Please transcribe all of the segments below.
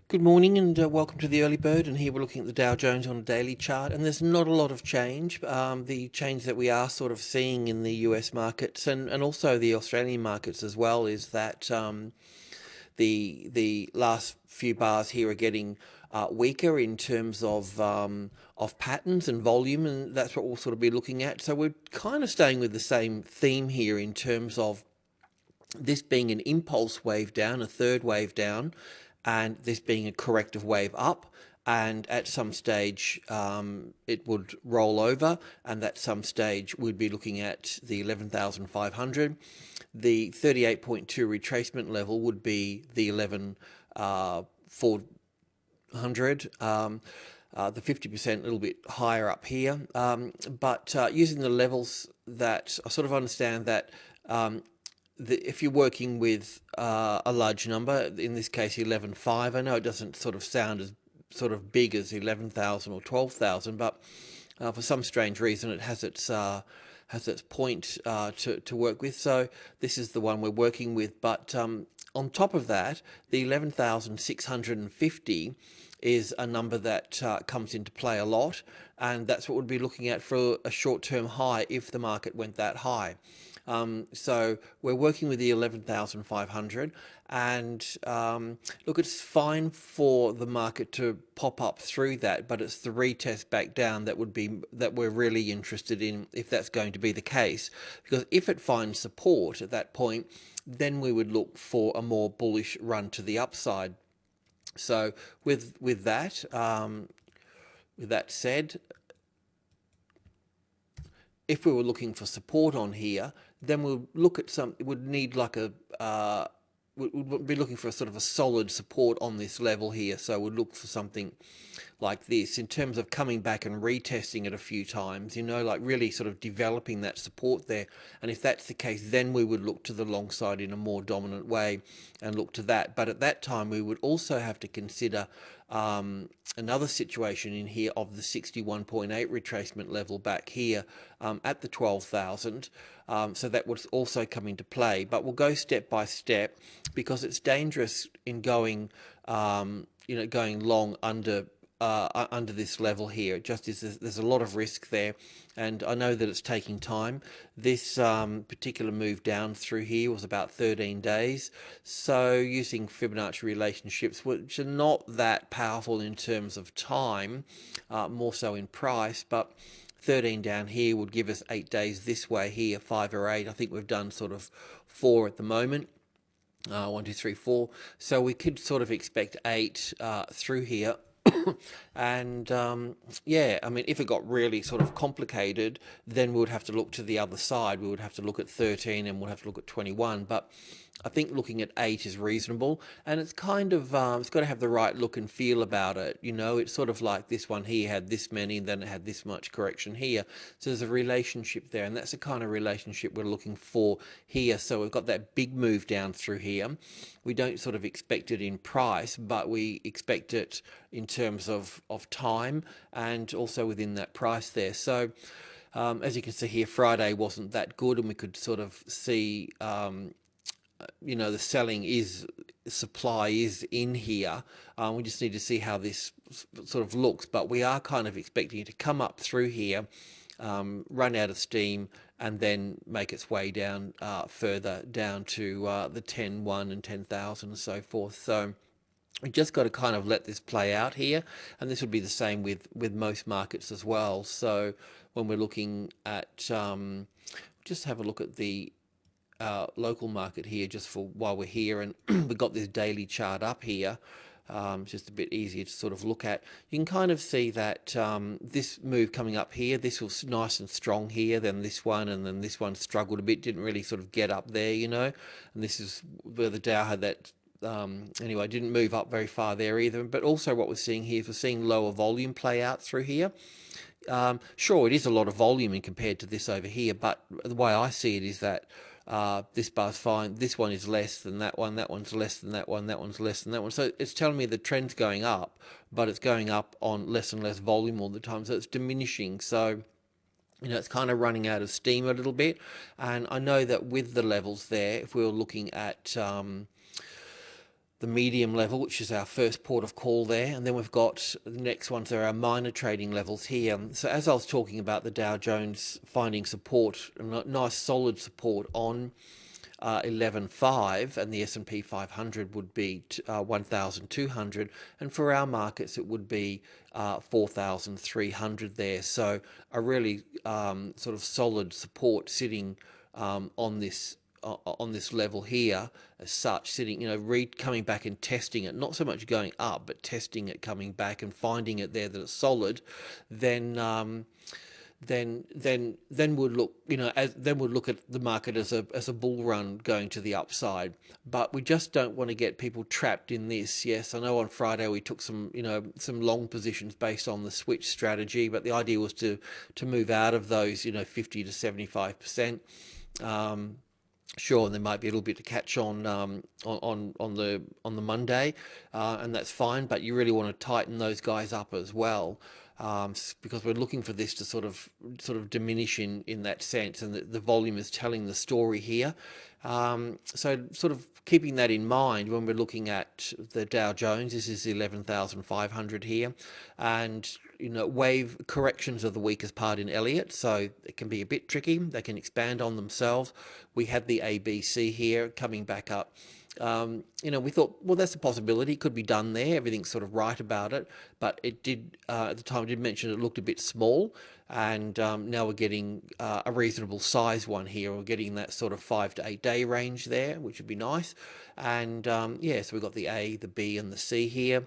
Good morning and welcome to the early bird. And here we're looking at the Dow Jones on a daily chart, and there's not a lot of change. The change that we are sort of seeing in the US markets and also the Australian markets as well is that the last few bars here are getting weaker in terms of patterns and volume, and that's what we'll sort of be looking at. So we're kind of staying with the same theme here in terms of this being an impulse wave down, a third wave down, and this being a corrective wave up. And at some stage, it would roll over, and at some stage, we'd be looking at the 11,500. The 38.2 retracement level would be the 11,400. The 50% a little bit higher up here. But using the levels that I sort of understand that if you're working with a large number, in this case 11.5, I know it doesn't sort of sound as sort of big as 11,000 or 12,000, but for some strange reason it has its point to work with. So this is the one we're working with. But on top of that, the 11,650 is a number that comes into play a lot, and that's what we'd be looking at for a short-term high if the market went that high. So we're working with the 11,500, and look, it's fine for the market to pop up through that, but it's the retest back down that we're really interested in, if that's going to be the case. Because if it finds support at that point, then we would look for a more bullish run to the upside. So with that said, if we were looking for support on here, then we'll look at it would need like we'd be looking for a sort of a solid support on this level here. So we'd look for something like this in terms of coming back and retesting it a few times, like really sort of developing that support there. And if that's the case, then we would look to the long side in a more dominant way and look to that. But at that time, we would also have to consider another situation in here of the 61.8 retracement level back here at the 12,000. So that would also come into play. But we'll go step by step, because it's dangerous in going long under this level here. It just is, there's a lot of risk there, and I know that it's taking time. This particular move down through here was about 13 days, so using Fibonacci relationships, which are not that powerful in terms of time, more so in price, but 13 down here would give us 8 days this way here, 5 or 8. I think we've done sort of 4 at the moment. 1, 2, 3, 4. So we could sort of expect 8 through here. And yeah, I mean, if it got really sort of complicated, then we would have to look to the other side. We would have to look at 13 and we'll have to look at 21. But I think looking at 8 is reasonable, and it's kind of it's got to have the right look and feel about it. It's sort of like this one here had this many, and then it had this much correction here. So there's a relationship there, and that's the kind of relationship we're looking for here. So we've got that big move down through here. We don't sort of expect it in price, but we expect it in terms of time and also within that price there. So as you can see here, Friday wasn't that good, and we could sort of see the supply is in here. We just need to see how this sort of looks, but we are kind of expecting it to come up through here, run out of steam, and then make its way down further down to the 10.1 and 10,000 and so forth. So we just got to kind of let this play out here, and this would be the same with most markets as well. So when we're looking at just have a look at the local market here, just for while we're here, and we've got this daily chart up here. It's just a bit easier to sort of look at. You can kind of see that this move coming up here, this was nice and strong here, then this one, and then this one struggled a bit, didn't really sort of get up there, and this is where the Dow had that anyway, didn't move up very far there either. But also what we're seeing here is we're seeing lower volume play out through here. Sure, it is a lot of volume in compared to this over here, but the way I see it is that this bar's fine, this one is less than that one's less than that one's less than that one. So it's telling me the trend's going up, but it's going up on less and less volume all the time, so it's diminishing. So it's kind of running out of steam a little bit. And I know that with the levels there, if we were looking at the medium level, which is our first port of call there, and then we've got the next ones are our minor trading levels here. So as I was talking about the Dow Jones finding support, a nice solid support on 11.5, and the S&P 500 would be 1,200, and for our markets it would be 4,300 there. So a really sort of solid support sitting on this level here as such, sitting, coming back and testing it, not so much going up, but testing it, coming back and finding it there that it's solid, then then would look, then would look at the market as a bull run going to the upside. But we just don't want to get people trapped in this. Yes, I know on Friday we took some long positions based on the switch strategy, but the idea was to move out of those 50 to 75%. Sure, and there might be a little bit to catch on the Monday, and that's fine. But you really want to tighten those guys up as well, because we're looking for this to sort of diminish in that sense, and the volume is telling the story here. So sort of keeping that in mind when we're looking at the Dow Jones, this is 11,500 here, and wave corrections are the weakest part in Elliott, so it can be a bit tricky. They can expand on themselves. We had the ABC here coming back up. We thought, well, that's a possibility. It could be done there. Everything's sort of right about it. But it did, at the time, I did mention it looked a bit small. And now we're getting a reasonable size one here. We're getting that sort of 5 to 8 day range there, which would be nice. And yeah, so we've got the A, the B, and the C here.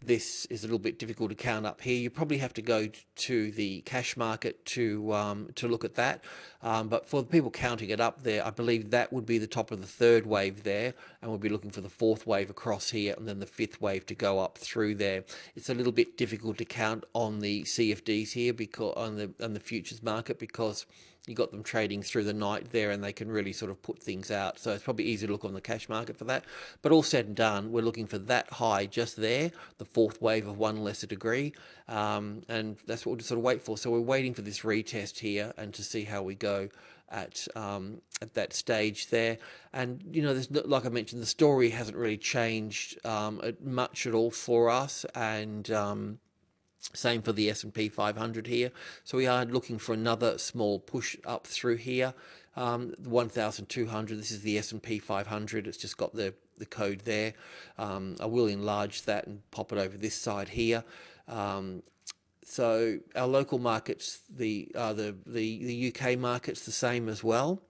This is a little bit difficult to count up here. You probably have to go to the cash market to look at that. But for the people counting it up there, I believe that would be the top of the third wave there, and we'll be looking for the fourth wave across here, and then the fifth wave to go up through there. It's a little bit difficult to count on the CFDs here, because on the futures market, because you got them trading through the night there, and they can really sort of put things out. So it's probably easy to look on the cash market for that. But all said and done, we're looking for that high just there, the fourth wave of one lesser degree, and that's what we'll sort of wait for. So we're waiting for this retest here and to see how we go at that stage there. And there's, like I mentioned, the story hasn't really changed much at all for us, and same for the S&P 500 here. So we are looking for another small push up through here. 1,200, this is the S&P 500. It's just got the code there. I will enlarge that and pop it over this side here. So our local markets, the UK market's the same as well.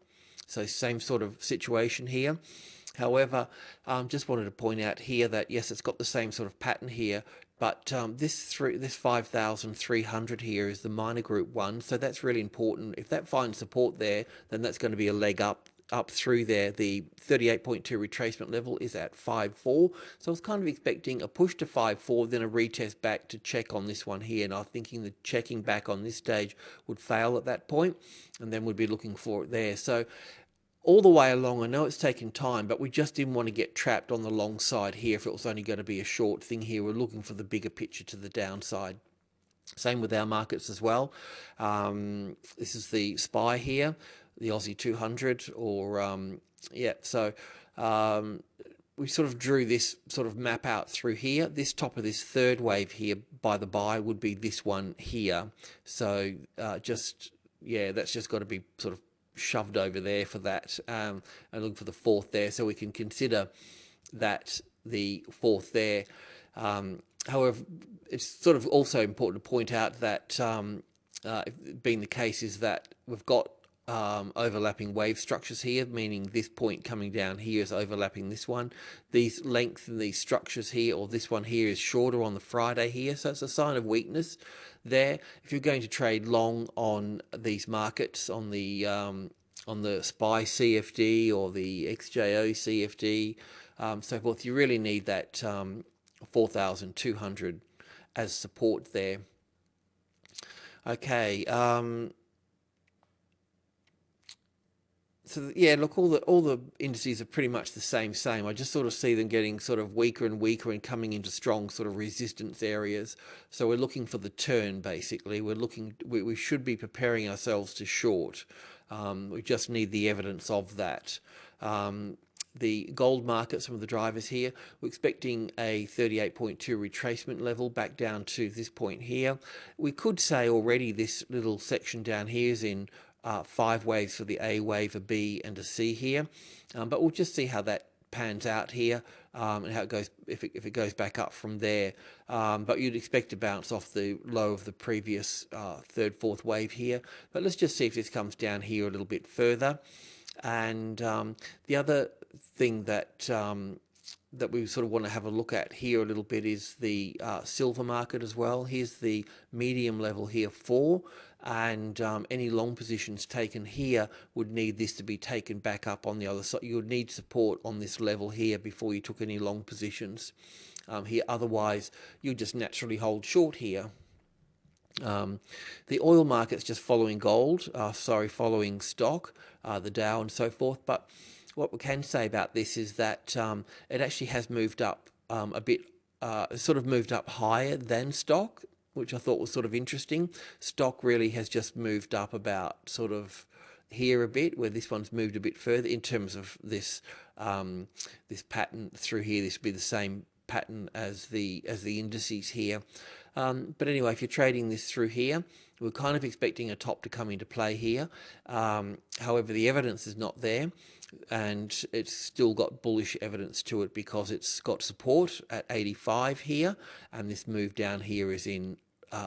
So same sort of situation here. However, just wanted to point out here that yes, it's got the same sort of pattern here, but this 5,300 here is the minor group one, so that's really important. If that finds support there, then that's going to be a leg up through there. The 38.2 retracement level is at 5.4, so I was kind of expecting a push to 5.4, then a retest back to check on this one here, and I was thinking the checking back on this stage would fail at that point, and then we'd be looking for it there. So all the way along, I know it's taken time, but we just didn't want to get trapped on the long side here if it was only going to be a short thing here. We're looking for the bigger picture to the downside. Same with our markets as well. This is the SPY here, the Aussie 200, or yeah, so we sort of drew this sort of map out through here. This top of this third wave here, by the by, would be this one here. So yeah, that's just got to be sort of shoved over there for that, and look for the fourth there, so we can consider that the fourth there. However, it's sort of also important to point out that being the case is that we've got overlapping wave structures here, meaning this point coming down here is overlapping this one. These length and these structures here, or this one here, is shorter on the Friday here, so it's a sign of weakness there. If you're going to trade long on these markets, on the SPY CFD or the XJO CFD, so forth, you really need that 4,200 as support there. Okay. So yeah, look, all the indices are pretty much the same. I just sort of see them getting sort of weaker and weaker and coming into strong sort of resistance areas. So we're looking for the turn, basically. We should be preparing ourselves to short. We just need the evidence of that. the gold market, some of the drivers here, we're expecting a 38.2 retracement level back down to this point here. We could say already this little section down here is in 5 waves for the A wave, a B and a C here, but we'll just see how that pans out here, and how it goes if it goes back up from there. But you'd expect to bounce off the low of the previous third, fourth wave here. But let's just see if this comes down here a little bit further. And the other thing that that we sort of want to have a look at here a little bit is the silver market as well. Here's the medium level here 4, and any long positions taken here would need this to be taken back up on the other side. You would need support on this level here before you took any long positions here. Otherwise, you just naturally hold short here. The oil market's just following gold, following stock, the Dow and so forth. But what we can say about this is that it actually has moved up a bit, sort of moved up higher than stock, which I thought was sort of interesting. Stock really has just moved up about sort of here a bit, where this one's moved a bit further in terms of this this pattern through here. This would be the same pattern as the indices here. But anyway, if you're trading this through here, we're kind of expecting a top to come into play here. However, the evidence is not there, and it's still got bullish evidence to it because it's got support at 85 here, and this move down here is in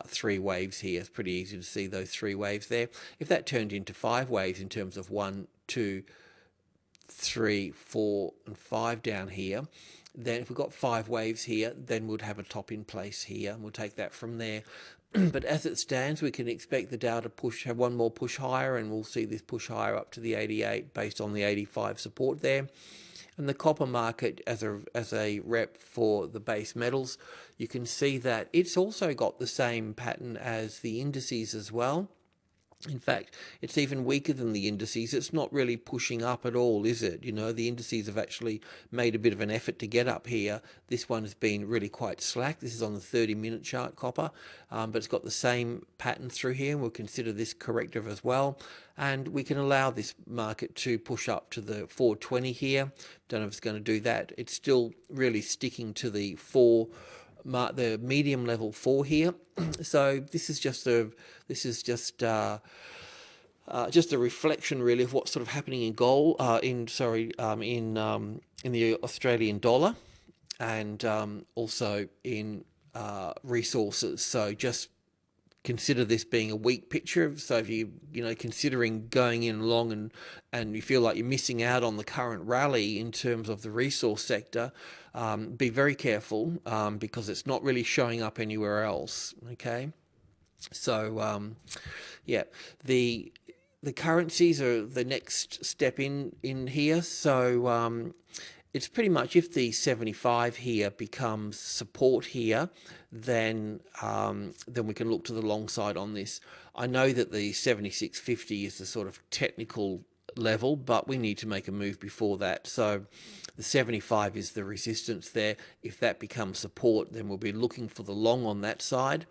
3 waves here. It's pretty easy to see those 3 waves there. If that turned into 5 waves in terms of 1, 2, 3, 4 and 5 down here, then if we've got 5 waves here, then we'd have a top in place here, and we'll take that from there. But as it stands, we can expect the Dow to have one more push higher, and we'll see this push higher up to the 88 based on the 85 support there. And the copper market, as a rep for the base metals, you can see that it's also got the same pattern as the indices as well. In fact, it's even weaker than the indices. It's not really pushing up at all, is it? You know, the indices have actually made a bit of an effort to get up here. This one has been really quite slack. This is on the 30-minute chart, copper, but it's got the same pattern through here, and we'll consider this corrective as well. And we can allow this market to push up to the 420 here. Don't know if it's going to do that. It's still really sticking to the medium level 4 here. So this is just a reflection really of what's sort of happening in gold, in the Australian dollar, and also in resources. So just consider this being a weak picture. So if you considering going in long and you feel like you're missing out on the current rally in terms of the resource sector, be very careful, because it's not really showing up anywhere else. Okay, so yeah, the currencies are the next step in here. So it's pretty much, if the 75 here becomes support here, then we can look to the long side on this. I know that the 76.50 is the sort of technical level, but we need to make a move before that. So the 75 is the resistance there. If that becomes support, then we'll be looking for the long on that side,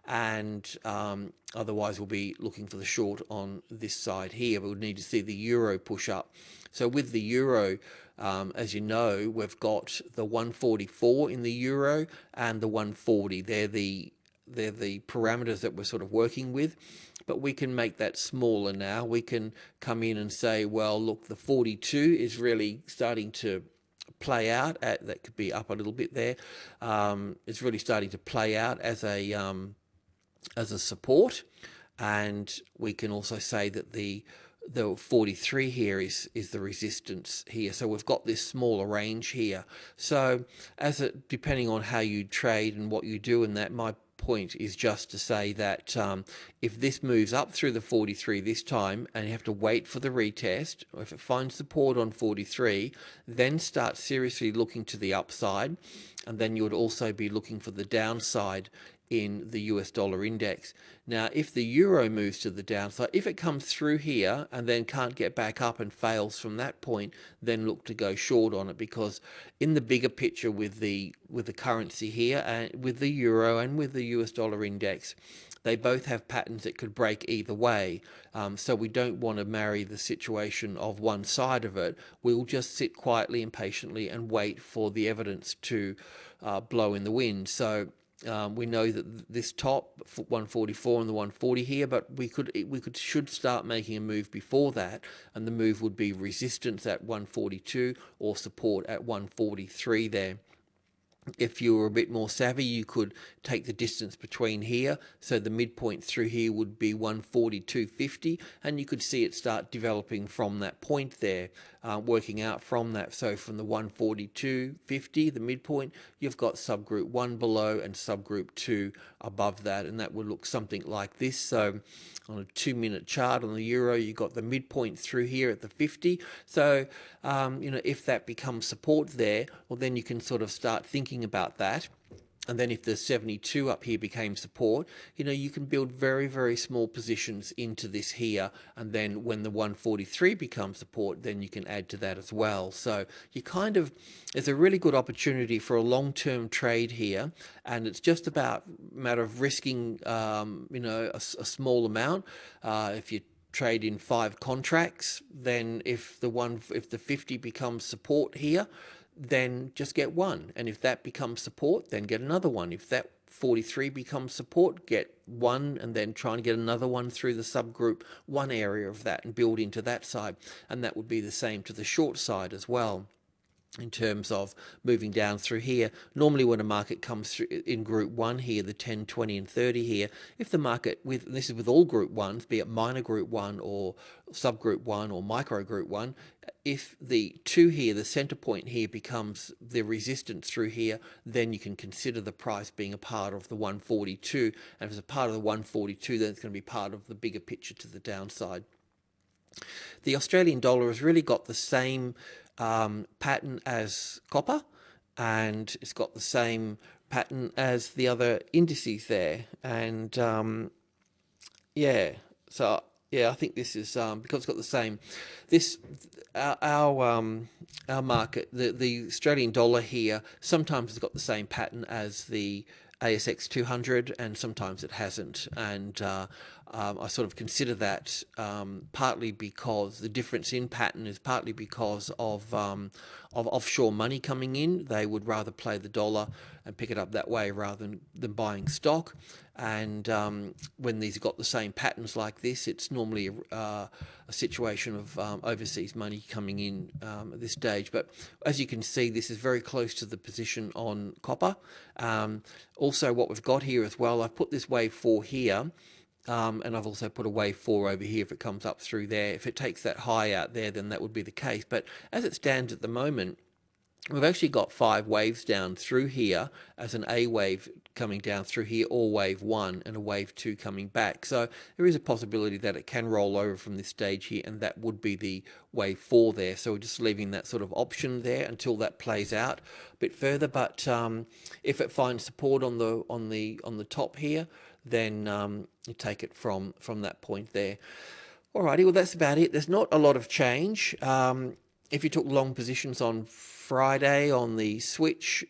and otherwise we'll be looking for the short on this side here. We'll need to see the euro push up. So with the euro, as you know, we've got the 144 in the euro and the 140. They're the parameters that we're sort of working with, but we can make that smaller now. We can come in and say, well, look, the 42 is really starting to play out that could be up a little bit there. It's really starting to play out as a support, and we can also say that the 43 here is the resistance here. So we've got this smaller range here. So depending on how you trade and what you do in that, my point is just to say that if this moves up through the 43 this time, and you have to wait for the retest, or if it finds support on 43, then start seriously looking to the upside, and then you would also be looking for the downside in the US dollar index. Now, if the euro moves to the downside, if it comes through here and then can't get back up and fails from that point, then look to go short on it, because in the bigger picture with the currency here, and with the euro and with the US dollar index, they both have patterns that could break either way. So we don't want to marry the situation of one side of it. We'll just sit quietly and patiently and wait for the evidence to blow in the wind. So we know that this top 144 and the 140 here, but should start making a move before that, and the move would be resistance at 142 or support at 143 there. If you were a bit more savvy, you could take the distance between here. So the midpoint through here would be 142.50, and you could see it start developing from that point there, working out from that. So from the 142.50, the midpoint, you've got subgroup 1 below and subgroup 2 above that, and that would look something like this. So on a 2-minute chart on the euro, you've got the midpoint through here at the 50. So, if that becomes support there, well, then you can sort of start thinking about that. And then if the 72 up here became support, you can build very, very small positions into this here. And then when the 143 becomes support, then you can add to that as well. So it's a really good opportunity for a long-term trade here. And it's just about a matter of risking, a small amount. If you trade in 5 contracts, then if the 50 becomes support here, then just get one. And if that becomes support, then get another one. If that 43 becomes support, get one, and then try and get another one through the subgroup 1 area of that and build into that side. And that would be the same to the short side as well. In terms of moving down through here, normally when a market comes through in group 1 here, the 10, 20 and 30 here, if the market, this is with all group 1s, be it minor group 1 or subgroup 1 or micro group 1, if the 2 here, the center point here, becomes the resistance through here, then you can consider the price being a part of the 142, and if it's a part of the 142, then it's going to be part of the bigger picture to the downside. The Australian dollar has really got the same pattern as copper, and it's got the same pattern as the other indices there. And I think this is because it's got the same. Our market, the Australian dollar here, sometimes has got the same pattern as the ASX 200, and sometimes it hasn't. And I sort of consider that partly because the difference in pattern is partly because of offshore money coming in. They would rather play the dollar and pick it up that way rather than buying stock. And when these have got the same patterns like this, it's normally a situation of overseas money coming in at this stage. But as you can see, this is very close to the position on copper. Also, what we've got here as well, I've put this wave 4 here. And I've also put a wave 4 over here if it comes up through there. If it takes that high out there, then that would be the case. But as it stands at the moment, we've actually got 5 waves down through here as an A wave coming down through here, or wave 1, and a wave 2 coming back. So there is a possibility that it can roll over from this stage here, and that would be the wave 4 there. So we're just leaving that sort of option there until that plays out a bit further. But if it finds support on the top here, then you take it from that point there. Alrighty, well, that's about it. There's not a lot of change. If you took long positions on Friday on the switch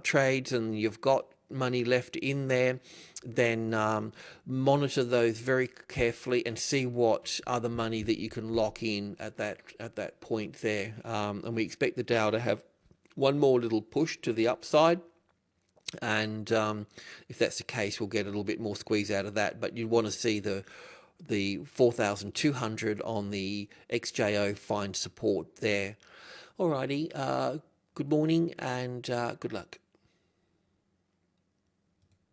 trades and you've got money left in there, then monitor those very carefully and see what other money that you can lock in at that point there. And we expect the Dow to have one more little push to the upside. And if that's the case, we'll get a little bit more squeeze out of that. But you want to see the 4,200 on the XJO find support there. Alrighty, good morning and good luck.